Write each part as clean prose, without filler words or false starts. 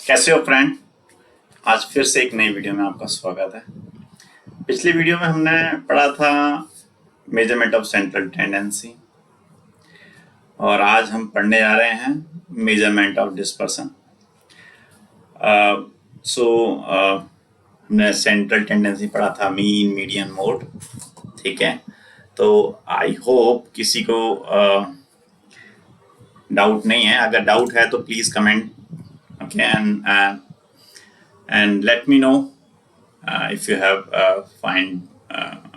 कैसे हो फ्रेंड। आज फिर से एक नई वीडियो में आपका स्वागत है। पिछली वीडियो में हमने पढ़ा था मेजरमेंट ऑफ सेंट्रल टेंडेंसी और आज हम पढ़ने जा रहे हैं मेजरमेंट ऑफ डिस्पर्सन। हमने सेंट्रल टेंडेंसी पढ़ा था, मीन, मीडियन, मोड। ठीक है, तो आई होप किसी को डाउट नहीं है। अगर डाउट है तो please comment, okay, and let me know if you have find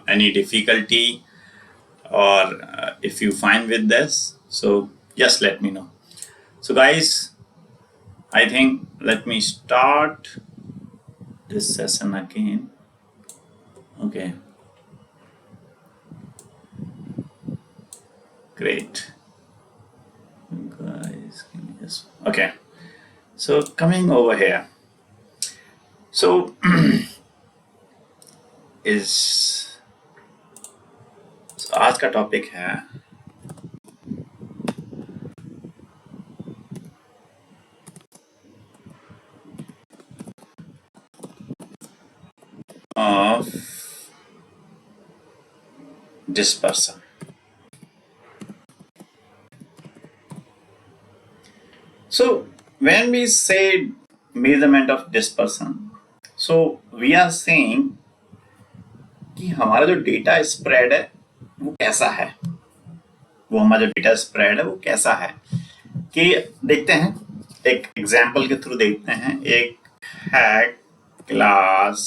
any difficulty or if you find with this, so just let me know. So guys, I think let me start this session again. Okay, great guys, give me this. Okay, so coming over here, so आज का topic है of dispersion. So when we say measurement of dispersion, so we are saying कि हमारा जो data spread है वो कैसा है, वो हमारा जो डेटा स्प्रेड है वो कैसा है। कि देखते हैं, एक एग्जांपल के थ्रू देखते हैं। एक है class,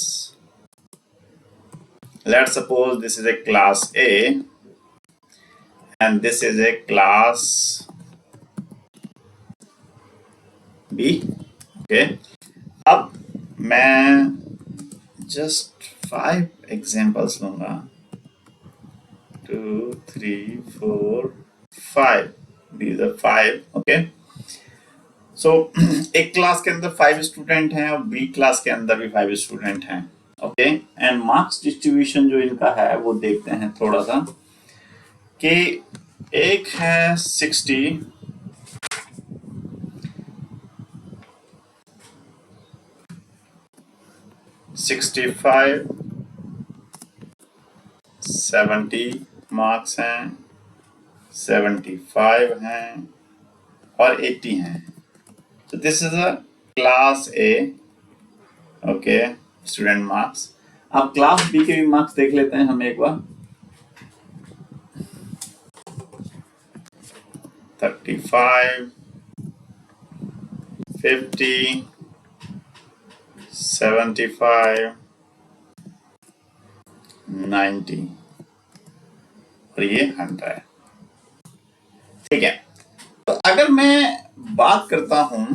let's suppose this is a class A and this is a class B. Okay, अब मैं जस्ट 5 एग्जांपल्स लूंगा, 2 3 4 5, these are 5। ओके, सो एक क्लास के अंदर 5 स्टूडेंट हैं और बी क्लास के अंदर भी 5 स्टूडेंट हैं। ओके, एंड मार्क्स डिस्ट्रीब्यूशन जो इनका है वो देखते हैं थोड़ा सा। कि एक है 60, $65, 70 मार्क्स हैं, 75 हैं और 80 हैं। तो this is a class A. Okay, student marks. अब क्लास बी के भी मार्क्स देख लेते हैं हम एक बार। 35, 50, 75, 90 और ये 100। ठीक है, तो अगर मैं बात करता हूं,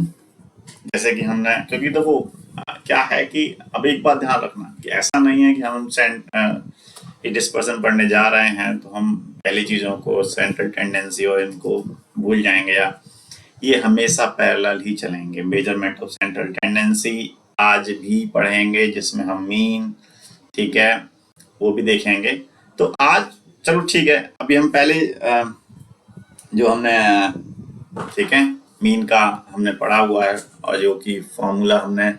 जैसे कि हमने, क्योंकि देखो क्या है कि अब एक बात ध्यान रखना कि ऐसा नहीं है कि हम डिस्पर्सन पढ़ने जा रहे हैं तो हम पहली चीजों को, सेंट्रल टेंडेंसी और इनको भूल जाएंगे, या ये हमेशा पैरेलल ही चलेंगे। मेजरमेंट ऑफ सेंट्रल टेंडेंसी आज भी पढ़ेंगे, जिसमें हम मीन, ठीक है, वो भी देखेंगे। तो आज चलो ठीक है, अभी हम पहले जो हमने, ठीक है, मीन का हमने पढ़ा हुआ है और जो कि फॉर्मूला हमने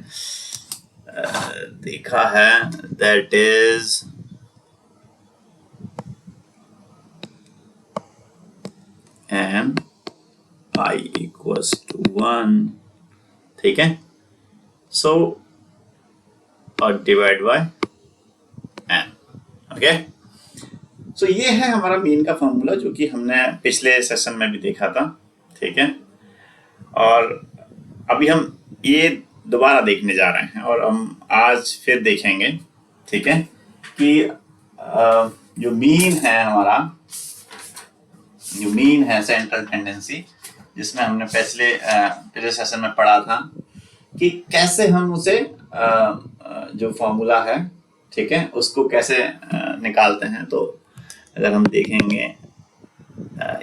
देखा है, that is N I equals to 1। ठीक है, सो और divide by N. Okay, so ये है हमारा मीन का फॉर्मूला, जो कि हमने पिछले सेशन में भी देखा था। ठीक है, और अभी हम ये दोबारा देखने जा रहे हैं और हम आज फिर देखेंगे, ठीक है, कि जो मीन है हमारा, जो मीन है सेंट्रल टेंडेंसी, जिसमें हमने पिछले सेशन में पढ़ा था कि कैसे हम उसे जो फॉर्मूला है, ठीक है, उसको कैसे निकालते हैं। तो अगर हम देखेंगे,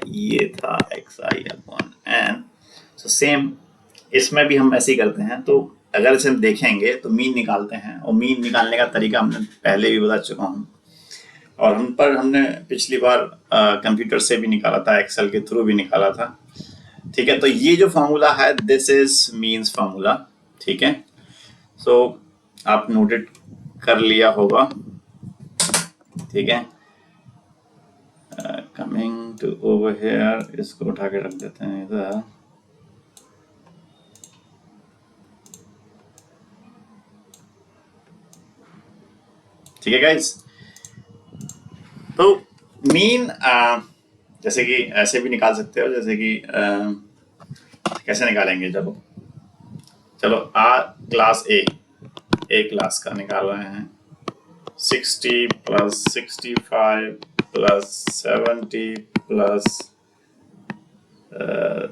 ये था xi/n, तो सेम इसमें भी हम ऐसे ही करते हैं। तो अगर इसे हम देखेंगे तो मीन निकालते हैं, और मीन निकालने का तरीका हमने पहले भी बता चुका हूँ, और हमने पिछली बार कंप्यूटर से भी निकाला था, एक्सेल के थ्रू भी निकाला था। ठीक है, तो ये जो फॉर्मूला है, दिस इज मीन्स फॉर्मूला। ठीक है। सो आप नोटेड कर लिया होगा, ठीक है। कमिंग टू ओवर हेयर, इसको उठा के रख देते हैं इधर। ठीक है गाइस, तो मीन जैसे कि ऐसे भी निकाल सकते हो, जैसे कि कैसे निकालेंगे, चलो क्लास ए क्लास का निकाल रहे हैं। 60 plus 65 plus 70 plus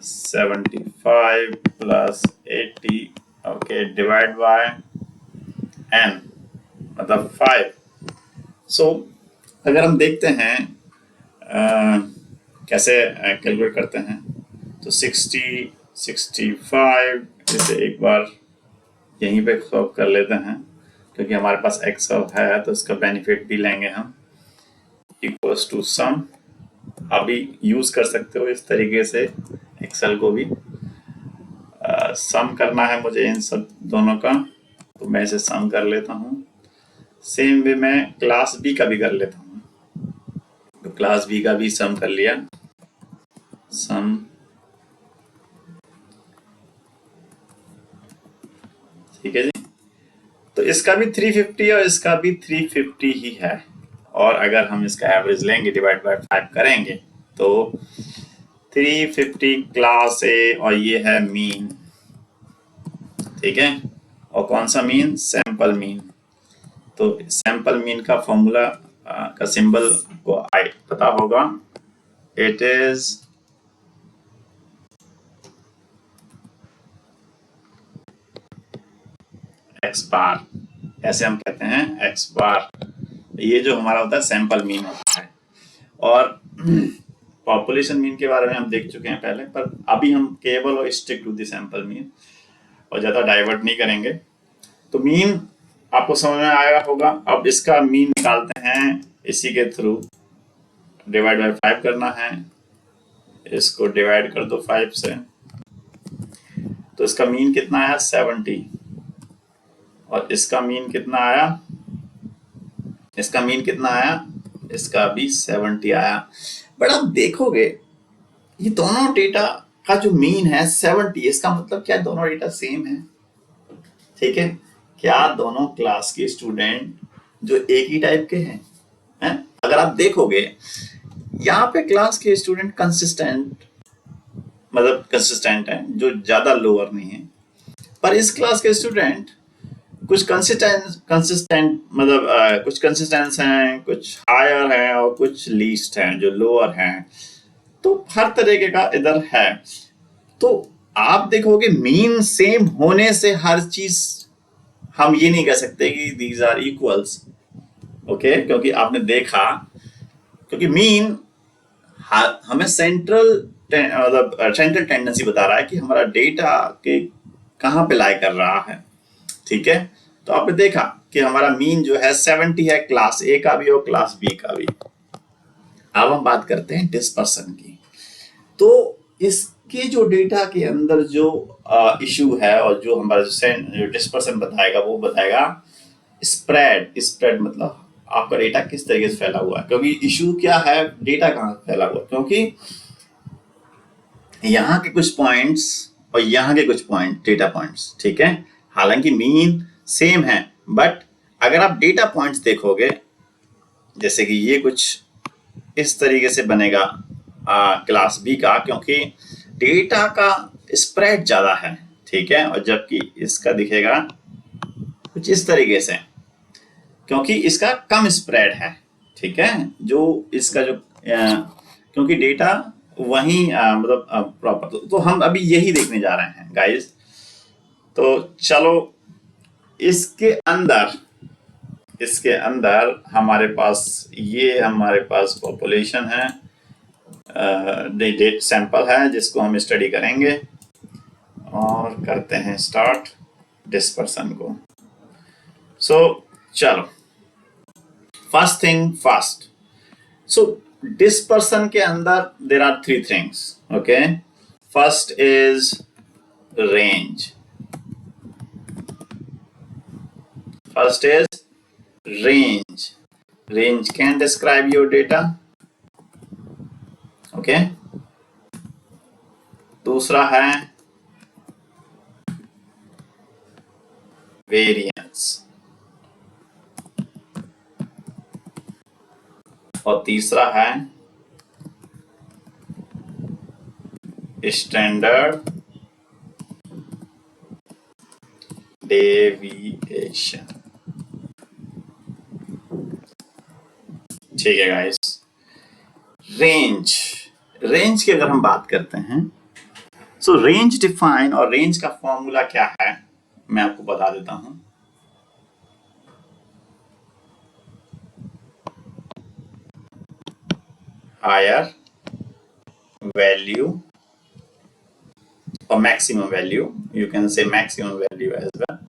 75 plus 80, okay, divide by n मतलब 5। सो अगर हम देखते हैं कैसे कैलकुलेट करते हैं, तो 60 65 इसे एक बार यहीं पे सॉल्व कर लेते हैं, क्योंकि हमारे पास एक्सेल है तो इसका बेनिफिट भी लेंगे हम। इक्वल्स टू सम, अभी यूज कर सकते हो इस तरीके से एक्सेल को भी। सम करना है मुझे इन सब दोनों का, तो मैं इसे सम कर लेता हूँ। सेम वे मैं क्लास बी का भी कर लेता हूँ, तो क्लास बी का भी सम कर लिया। सम, ठीक है जी। तो इसका भी 350 और इसका भी 350 ही है, और अगर हम इसका एवरेज लेंगे डिवाइड बाय 5 करेंगे तो 350 क्लास ए, और ये है मीन, ठीक है। और कौन सा मीन? Sample mean. तो सैंपल मीन का फॉर्मूला का सिंबल को पता होगा, इट इज एक्स बार, ऐसे हम कहते हैं एक्स बार। ये जो हमारा होता है सैंपल मीन होता है। और पॉपुलेशन मीन के बारे में हम देख चुके हैं पहले, पर अभी हम केवल और stick to the sample mean, और ज्यादा डाइवर्ट नहीं करेंगे। तो मीन आपको समझ में आया होगा। अब इसका मीन निकालते हैं इसी के थ्रू, डिवाइड बाय 5 करना है, इसको डिवाइड कर दो 5 से, तो इसका मीन कितना आया? 70। और इसका मीन कितना आया? इसका मीन कितना आया? इसका भी 70 आया। बट आप देखोगे ये दोनों डेटा का जो मीन है 70, इसका मतलब क्या दोनों डेटा सेम है, ठीक है। क्या दोनों क्लास के स्टूडेंट जो एक ही टाइप के हैं? अगर आप देखोगे यहाँ पे क्लास के स्टूडेंट कंसिस्टेंट, मतलब कंसिस्टेंट है, जो ज्यादा लोअर नहीं है। पर इस क्लास के स्टूडेंट कुछ कंसिस्टेंट मतलब कुछ कंसिस्टेंस हैं, कुछ हायर हैं, और कुछ लीस्ट हैं जो लोअर हैं। तो हर तरीके का इधर है। तो आप देखोगे मीन सेम होने से हर चीज हम ये नहीं कह सकते कि दीज आर इक्वल्स, ओके, क्योंकि आपने देखा, क्योंकि मीन हमें सेंट्रल टेंडेंसी बता रहा है कि हमारा डेटा के कहां पे लाई कर रहा है, ठीक है। तो आपने देखा कि हमारा मीन जो है 70 है, क्लास ए का भी और क्लास बी का भी। अब हम बात करते हैं डिस्पर्सन की। तो इसके जो डेटा के अंदर जो इशू है, और जो हमारा जो डिस्पर्सन बताएगा, वो बताएगा स्प्रेड मतलब आपका डेटा किस तरीके से फैला हुआ है। क्योंकि इशू क्या है, डेटा कहाँ फैला हुआ, क्योंकि यहाँ के कुछ पॉइंट्स और यहाँ के कुछ पॉइंट डेटा पॉइंट्स, ठीक है। हालांकि मीन सेम है, बट अगर आप डेटा पॉइंट्स देखोगे, जैसे कि ये कुछ इस तरीके से बनेगा क्लास बी का, क्योंकि डेटा का स्प्रेड ज्यादा है, ठीक है। और जबकि इसका दिखेगा कुछ इस तरीके से, क्योंकि इसका कम स्प्रेड है, ठीक है। जो इसका जो क्योंकि डेटा वही मतलब प्रॉपर, तो हम अभी यही देखने जा रहे हैं गाइस। तो चलो इसके अंदर हमारे पास पॉपुलेशन है, डेट सैंपल है, जिसको हम स्टडी करेंगे, और करते हैं स्टार्ट डिस्पर्सन को। सो चलो, first thing first. So dispersion के अंदर there are 3 things, okay. First is range, First is range. Range can describe your data. Okay. दूसरा है variance और तीसरा है standard deviation. ठीक है गाइस। रेंज की अगर हम बात करते हैं, सो रेंज डिफाइन और रेंज का फॉर्मूला क्या है मैं आपको बता देता हूं। Higher value or maximum value, you can say maximum value as well,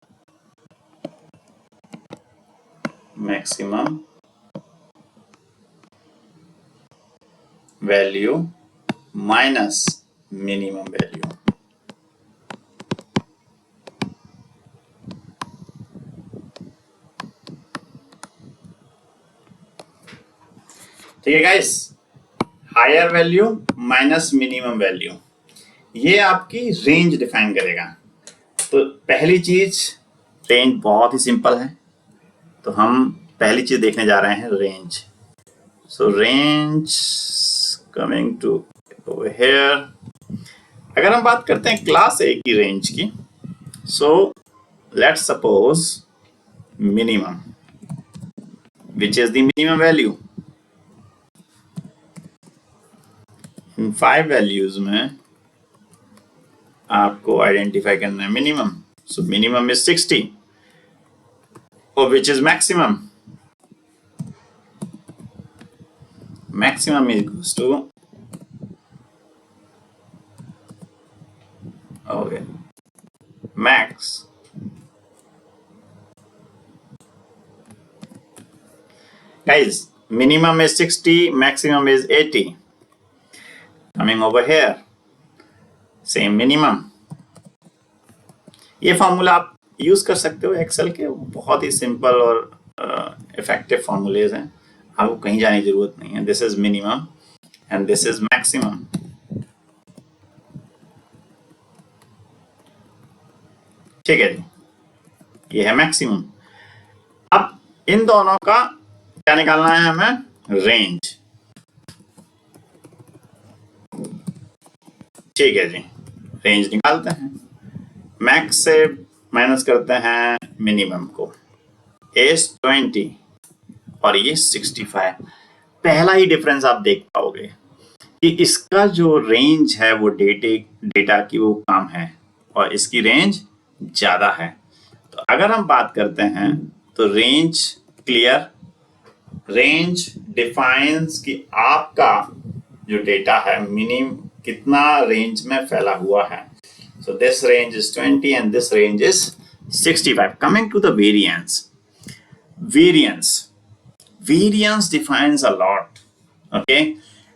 maximum value minus minimum value. ठीक है guys, higher value minus minimum value, ये आपकी रेंज डिफाइन करेगा। तो पहली चीज, रेंज बहुत ही सिंपल है, तो हम पहली चीज देखने जा रहे हैं range. So range coming to over here, अगर हम बात करते हैं क्लास ए की रेंज की, so let's suppose minimum, which is the minimum value. In 5 values में आपको आइडेंटिफाई करना है मिनिमम। सो मिनिमम इज 60 और which is maximum, maximum equals to okay max guys, minimum is 60, maximum is 80. coming over here, same minimum. ये formula आप use कर सकते हो एक्सेल के, बहुत ही सिंपल और इफेक्टिव फॉर्मूलेज हैं, आपको कहीं जाने की जरूरत नहीं है। This is minimum and this is maximum. ठीक है जी, ये है मैक्सिमम। अब इन दोनों का क्या निकालना है हमें, रेंज। ठीक है जी, रेंज निकालते हैं। मैक्स से माइनस करते हैं मिनिमम को, एस 20 और ये 65। पहला ही डिफरेंस आप देख पाओगे कि इसका जो रेंज है वो डेटा की वो कम है और इसकी रेंज ज्यादा है। तो अगर हम बात करते हैं तो रेंज क्लियर, रेंज डिफाइंस कि आपका जो डेटा है मिनिमम कितना रेंज में फैला हुआ है। So this range is 20 and this range is 65. Coming to the variance. Variance defines a lot. Okay?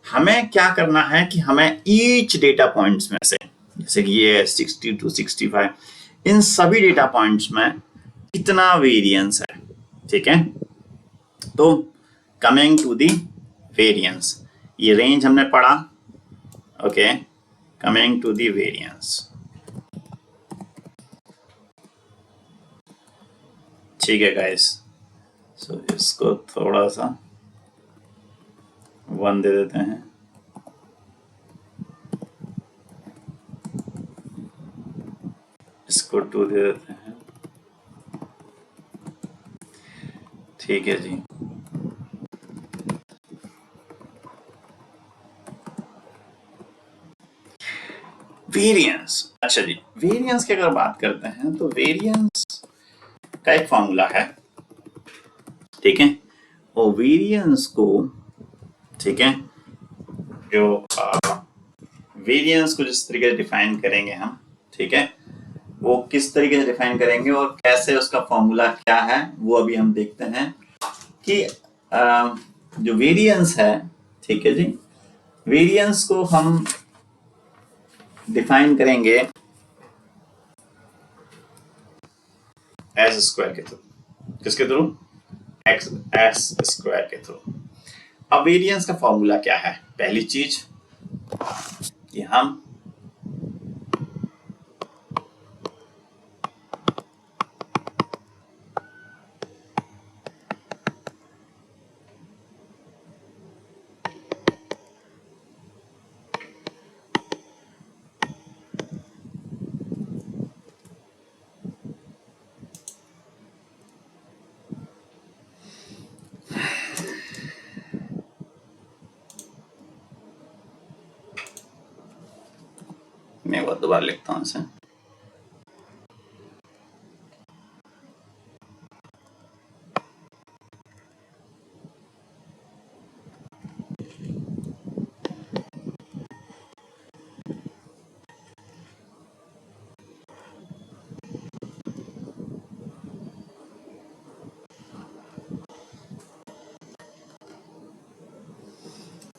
हमें क्या करना है कि हमें each data points में से, जैसे कि ये 60 to 65, इन सभी डेटा पॉइंट्स में कितना वेरिएंस है। ठीक है, तो कमिंग टू दी वेरिएंस, ये रेंज हमने पढ़ा। Okay, coming to the variance. ठीक है गाइस, सो इसको थोड़ा सा 1 दे देते हैं। इसको 2 दे देते हैं। ठीक है जी, वेरिएंस। अच्छा जी, वेरिएंस की अगर बात करते हैं तो वेरिएंस का एक फॉर्मूला है। ठीक है, और वेरिएंस को, ठीक है, जो वेरिएंस को जिस तरीके से डिफाइन करेंगे हम, ठीक है, वो किस तरीके से डिफाइन करेंगे और कैसे उसका फॉर्मूला क्या है वो अभी हम देखते हैं। कि जो वेरिएंस है, ठीक है जी, वेरिएंस को हम डिफाइन करेंगे एस स्क्वायर के थ्रू। किसके थ्रू? एक्स एस स्क्वायर के थ्रू। अब वेरिएंस का फॉर्मूला क्या है? पहली चीज कि हम मैं बहुत दोबारा लिखता हूं इसे।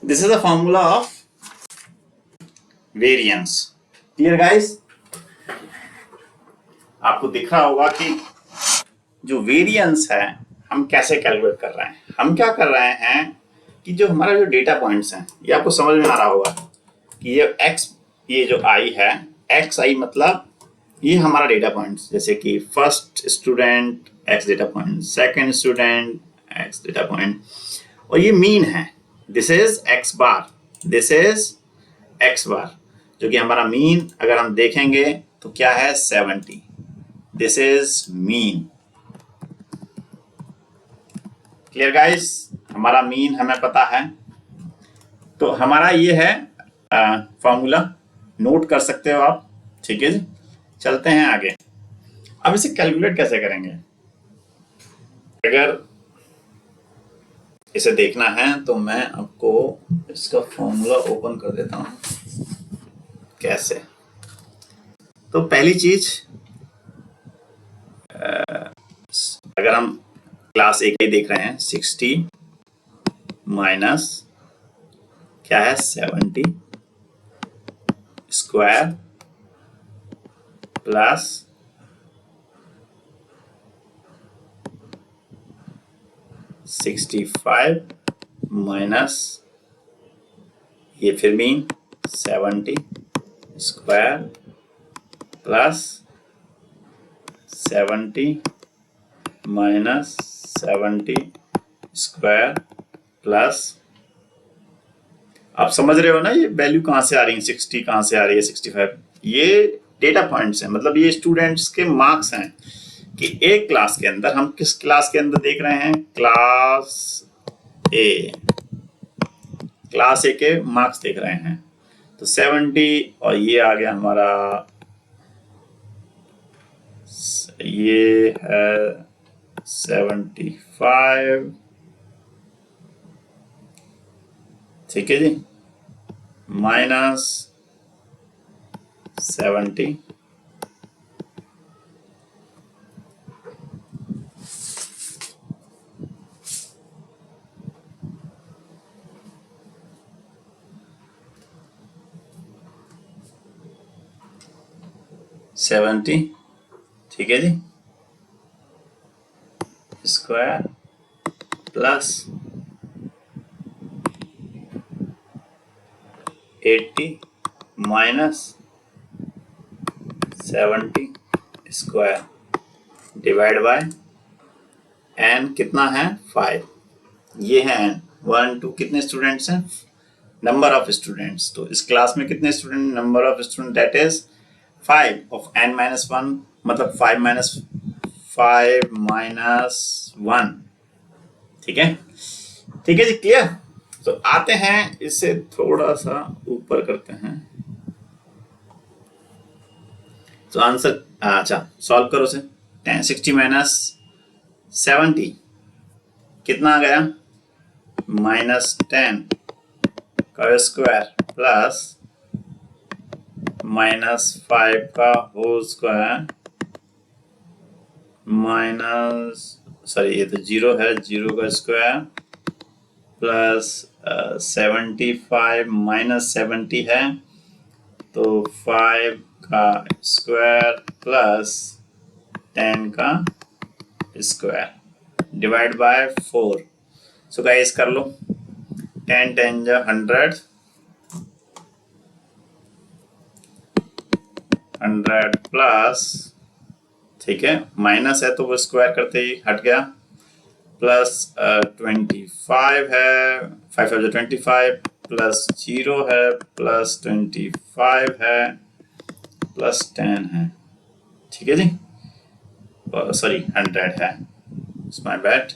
This is the formula of variance. Clear guys? आपको दिख रहा होगा कि जो वेरिएंस है हम कैसे कैलकुलेट कर रहे हैं। हम क्या कर रहे हैं कि जो हमारा जो डेटा पॉइंट्स हैं, ये आपको समझ में आ रहा होगा कि ये x, ये जो i है, एक्स आई मतलब ये हमारा डेटा पॉइंट्स, जैसे कि first student x data point, second student x data point, और ये मीन है। This is x bar, this is x बार, जो कि हमारा मीन अगर हम देखेंगे तो क्या है? 70। This is mean. Clear guys? हमारा मीन हमें पता है, तो हमारा ये है फॉर्मूला, नोट कर सकते हो आप। ठीक है जी, चलते हैं आगे। अब इसे कैलकुलेट कैसे करेंगे? अगर इसे देखना है तो मैं आपको इसका फॉर्मूला ओपन कर देता हूं। कैसे? तो पहली चीज, अगर हम क्लास एक ही देख रहे हैं, 60 माइनस क्या है? 70 स्क्वायर प्लस 65 माइनस ये फिर mean 70 square plus 70 minus 70 square plus, आप समझ रहे हो ना ये वैल्यू कहां से आ रही है? 60 कहां से आ रही है? 65। ये डेटा पॉइंट्स हैं, मतलब ये स्टूडेंट्स के मार्क्स हैं कि एक क्लास के अंदर, हम किस क्लास के अंदर देख रहे हैं? क्लास ए, क्लास ए के मार्क्स देख रहे हैं। तो 70 और ये आ गया हमारा, ये है 75। ठीक है जी, माइनस 70 70, ठीक है जी, square plus 80 minus 70 square divide by n कितना है? 5। ये है n, 1 2, कितने स्टूडेंट्स हैं? Number of students. तो इस क्लास में कितने student? Number of student that is 5 of n minus 1, मतलब 5 माइनस 1। ठीक है, ठीक है जी, क्लियर? तो आते हैं, इसे थोड़ा सा ऊपर करते हैं। तो आंसर, अच्छा सॉल्व करो से। 60 माइनस 70 कितना आ गया? -10 का स्क्वायर प्लस -5 का होल स्क्वायर माइनस, सॉरी ये तो 0 है, 0 का स्क्वायर प्लस 75 माइनस 70 है, तो 5 का स्क्वायर प्लस 10 का square. Divide bye 4। So guys कर लो, 10 10 जा 100, 100 प्लस, ठीक है, माइनस है तो वो स्क्वायर करते ही हट गया, प्लस 25 है, 5 5 25, प्लस 0 है, प्लस 25 है, प्लस 10 है, ठीक है जी, सॉरी 100 है, माय बैड,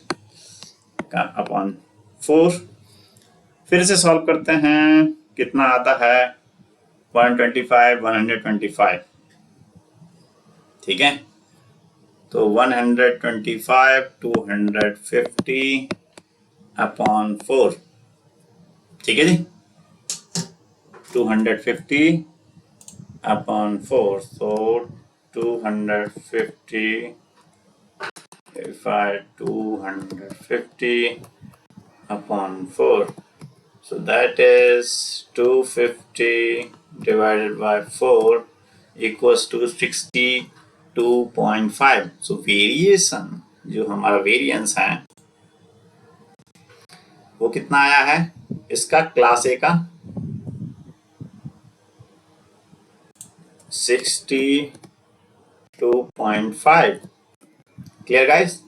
अपॉन 4। फिर से सॉल्व करते हैं, कितना आता है 125 125, ठीक है, तो 125 250 अपॉन 4, ठीक है जी, 250 upon 4, so 250 upon 4, so that is 250 divided by 4 equals to 62.5। so variation जो हमारा वेरिएंस है वो कितना आया है इसका, क्लास ए का 62.5। Clear guys?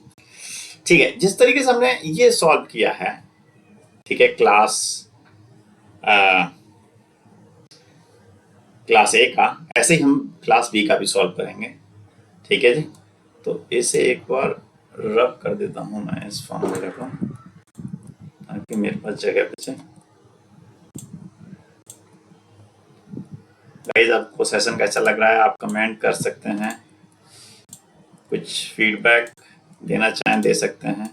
ठीक है, जिस तरीके से हमने ये सॉल्व किया है, ठीक है, क्लास ए का, ऐसे ही हम क्लास बी का भी सॉल्व करेंगे, ठीक है जी। तो इसे एक बार रब कर देता हूं मैं इस फॉर्मूले को, ताकि मेरे पास जगह बचे। गाइस आपको सेशन कैसा लग रहा है आप कमेंट कर सकते हैं, कुछ फीडबैक देना चाहें दे सकते हैं।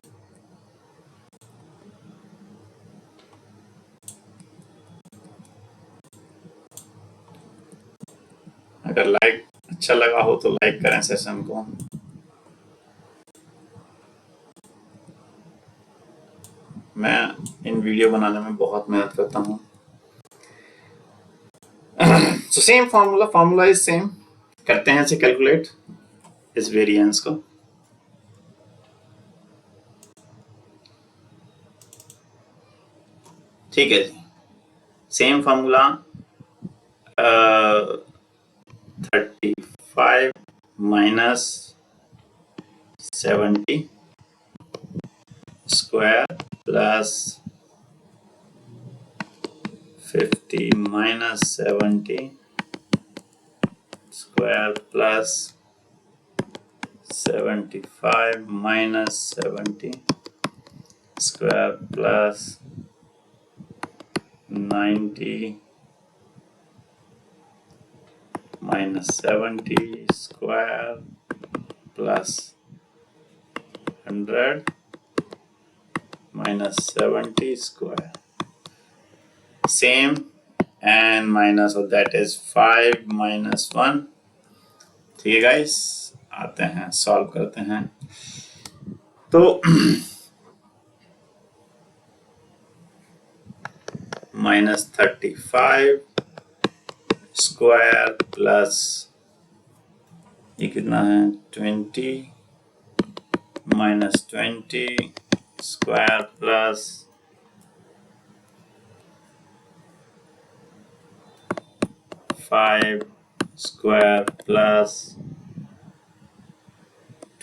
अगर लाइक अच्छा लगा हो तो लाइक करें सेशन को। मैं इन वीडियो बनाने में बहुत मेहनत करता हूँ। So same formula is same, करते हैं इसे कैलकुलेट, इस वेरिएंस को। ठीक है जी, same formula, 35 minus 70 square plus 50 minus 70 square plus 75 minus 70 square plus 90 minus 70 square plus 100 minus 70 square, same, and minus of that is 5 minus 1। ठीक है गाइस, आते हैं सॉल्व करते हैं। तो minus 35 स्क्वायर प्लस ये कितना है 20 minus 20 square plus 5 square plus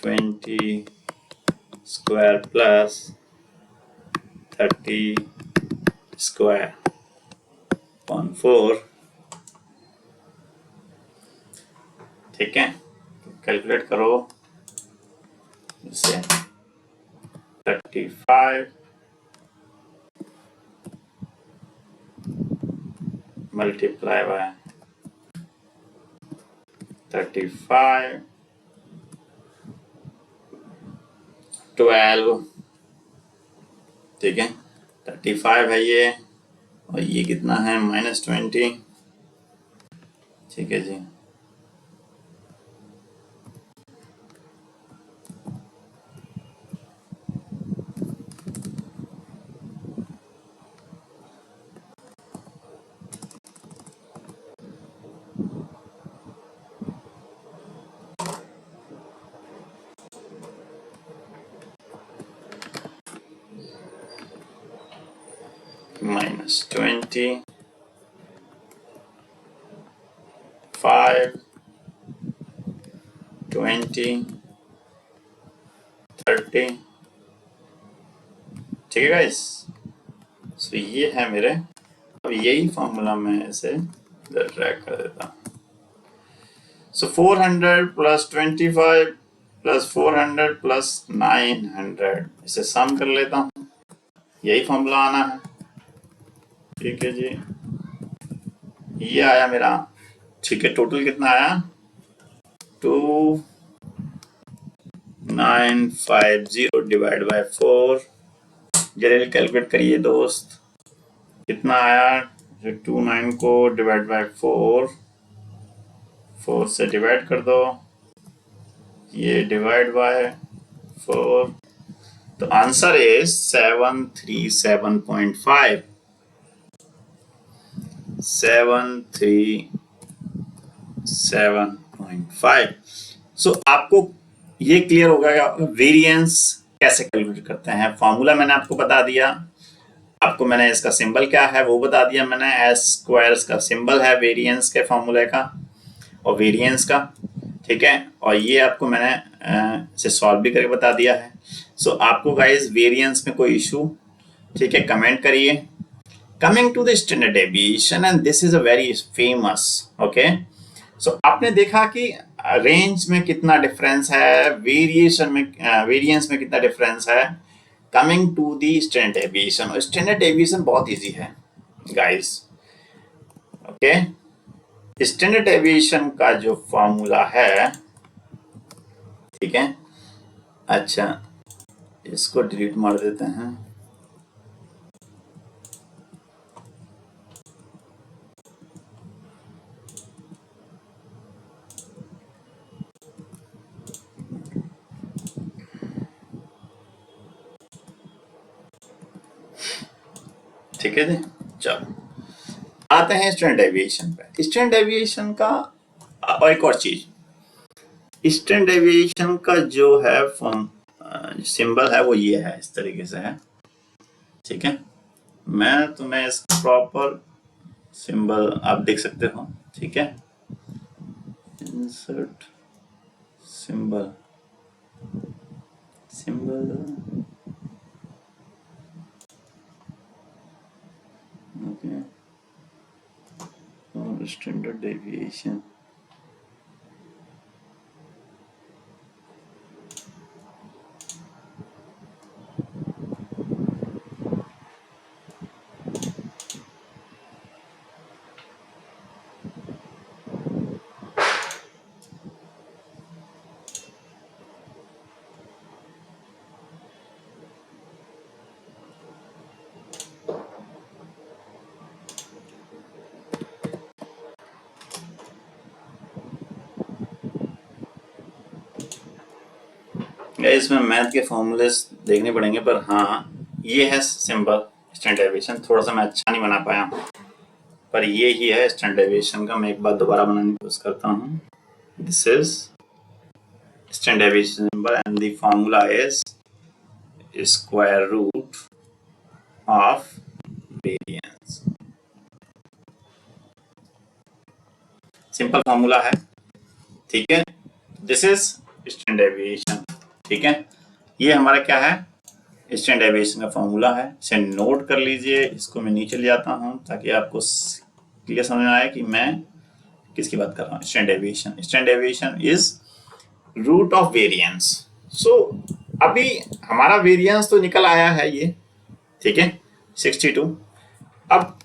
20 square plus 30 square upon 4। ठीक है, कैलकुलेट करो इसे, 35 मल्टीप्लाई बाय 35 12, ठीक है, 35 है ये, और ये कितना है माइनस 20, ठीक है जी। -20, 5, 20, 30। ठीक है गाइस, सो ये है मेरे, अब यही फॉर्मूला मैं इसे इधर ड्रैग कर देता हूँ। सो 400 + 25 + 400 + 900, इसे सम कर लेता हूँ, यही फॉर्मूला आना है। ठीक है जी, ये आया मेरा। ठीक है, टोटल कितना आया? 2950 डिवाइड बाय 4। जरा कैलकुलेट करिए दोस्त, कितना आया? जो 29 को डिवाइड बाय 4 से डिवाइड कर दो, ये डिवाइड बाय 4, तो आंसर इज 737.5। 737.5। सो आपको ये क्लियर होगा वेरिएंस कैसे कैलकुलेट करते हैं। फॉर्मूला मैंने आपको बता दिया, आपको मैंने इसका सिंबल क्या है वो बता दिया मैंने। एस स्क्वायर्स का सिंबल है वेरिएंस के फॉर्मूले का और वेरिएंस का। ठीक है, और ये आपको मैंने इसे सॉल्व भी करके बता दिया है। सो आपको गाइस वेरिएंस में कोई इशू, ठीक है, कमेंट करिए। Coming to the standard deviation, and this is a very famous. Okay, so आपने देखा कि रेंज में कितना डिफरेंस है, वेरिएशन में वेरिएंस में कितना डिफरेंस है। Coming to the standard deviation, standard deviation बहुत इजी है गाइस। ओके, स्टैंडर्ड डेविएशन का जो फॉर्मूला है, ठीक है, अच्छा इसको डिलीट मार देते हैं। ठीक है जी, चलो आते हैं स्टैंडर्ड डेविएशन पे। स्टैंडर्ड डेविएशन का और एक और चीज, स्टैंडर्ड डेविएशन का जो है फॉर्म सिंबल है वो ये है, इस तरीके से है। ठीक है, मैं तुम्हें इसका प्रॉपर सिंबल आप देख सकते हो। ठीक है, इंसर्ट सिंबल, सिंबल ओके, और स्टैंडर्ड डेविएशन इसमें मैथ के फॉर्मूले देखने पड़ेंगे, पर हाँ ये है सिंबल स्टैंडर्ड डेविएशन। थोड़ा सा मैं अच्छा नहीं बना पाया हूँ, पर ये ही है स्टैंडर्ड डेविएशन का। मैं एक बार दोबारा बनाने की कोशिश करता हूँ। This is standard deviation symbol and the formula is square root of variance. Simple formula है, ठीक है। This is standard deviation. ठीक है, ये हमारा क्या है, स्टैंडर्ड डेविएशन का फॉर्मूला है। इसे नोट कर लीजिए, इसको मैं नीचे ले जाता हूं ताकि आपको क्लियर समझ में आए कि मैं किसकी बात कर रहा हूँ। Standard deviation, standard deviation is root of variance. So अभी हमारा वेरिएंस तो निकल आया है ये, ठीक है, 62। अब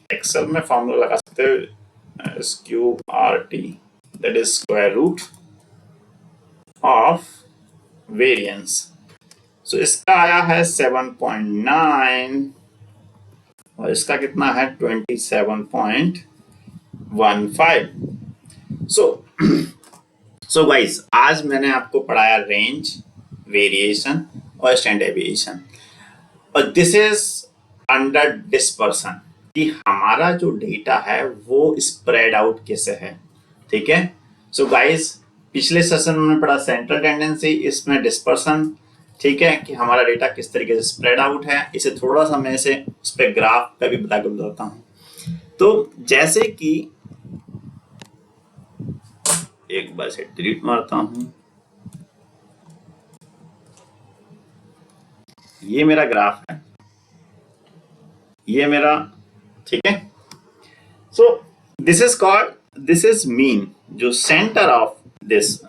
एक्सेल में फॉर्मूला लगा सकते हो, SQRT, that is square root of variance. So इसका आया है 7.9 और इसका कितना है 27.15। सो गाइस, आज मैंने आपको पढ़ाया रेंज, वेरिएशन और स्टैंडर्ड डेविएशन, और दिस इज अंडर डिस्पर्सन, कि हमारा जो डेटा है वो स्प्रेड आउट कैसे है। ठीक है, सो गाइस पिछले सेशन में पढ़ा सेंट्रल टेंडेंसी, इसमें डिस्पर्सन, ठीक है, कि हमारा डेटा किस तरीके से स्प्रेड आउट है। इसे थोड़ा सा मैं इसे उस पर ग्राफ पे भी बताता हूँ। तो जैसे कि एक बार से डिलीट मारता हूं, ये मेरा ग्राफ है, ये मेरा, ठीक है। So this is called, this is mean, जो सेंटर ऑफ दिस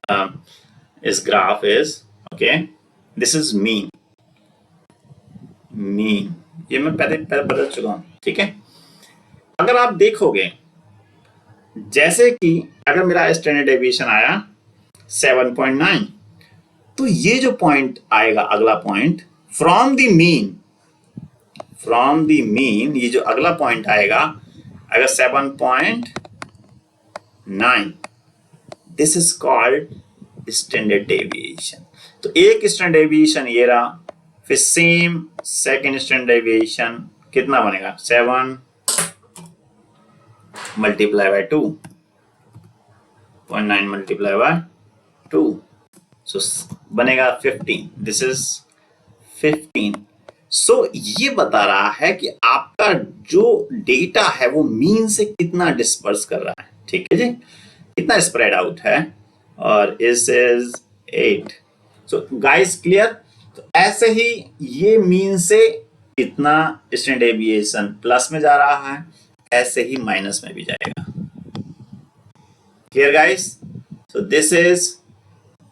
इस graph is, okay, this is mean, mean, ये मैं पहले बदल चुका हूं, ठीक है। अगर आप देखोगे, जैसे कि अगर मेरा स्टैंडर्ड डेविएशन आया 7.9, तो ये जो पॉइंट आएगा, अगला point from the mean, from the mean, ये जो अगला पॉइंट आएगा अगर 7.9, this is called standard deviation. तो एक स्टैंडर्ड डेविएशन ये रहा, फिर सेम सेकंड स्टैंडर्ड डेविएशन कितना बनेगा, 7 मल्टीप्लाई बाय 2.9 मल्टीप्लाई बाय 2, सो बनेगा 15, दिस इज 15। सो ये बता रहा है कि आपका जो डेटा है वो मीन से कितना डिस्पर्स कर रहा है, ठीक है जी, कितना स्प्रेड आउट है, और इस इज 8। So guys clear. तो ऐसे ही ये मीन से कितना स्टैंडर्ड डेविएशन प्लस में जा रहा है, ऐसे ही माइनस में भी जाएगा। Clear guys. So this is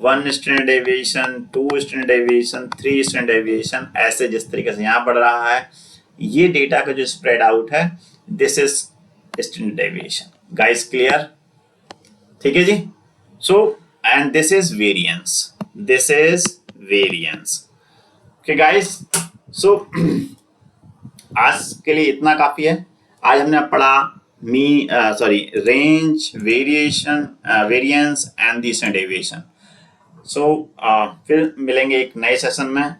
1 standard deviation, 2 standard deviation, 3 standard deviation, ऐसे जिस तरीके से यहां बढ़ रहा है, ये डेटा का जो स्प्रेड आउट है, this is standard deviation. Guys clear, ठीक है जी। So and this is variance, this is variance. Okay guys, so आज के लिए इतना काफी है। आज हमने पढ़ा range, variation, variance and the standard deviation. So फिर मिलेंगे एक नए सेशन में।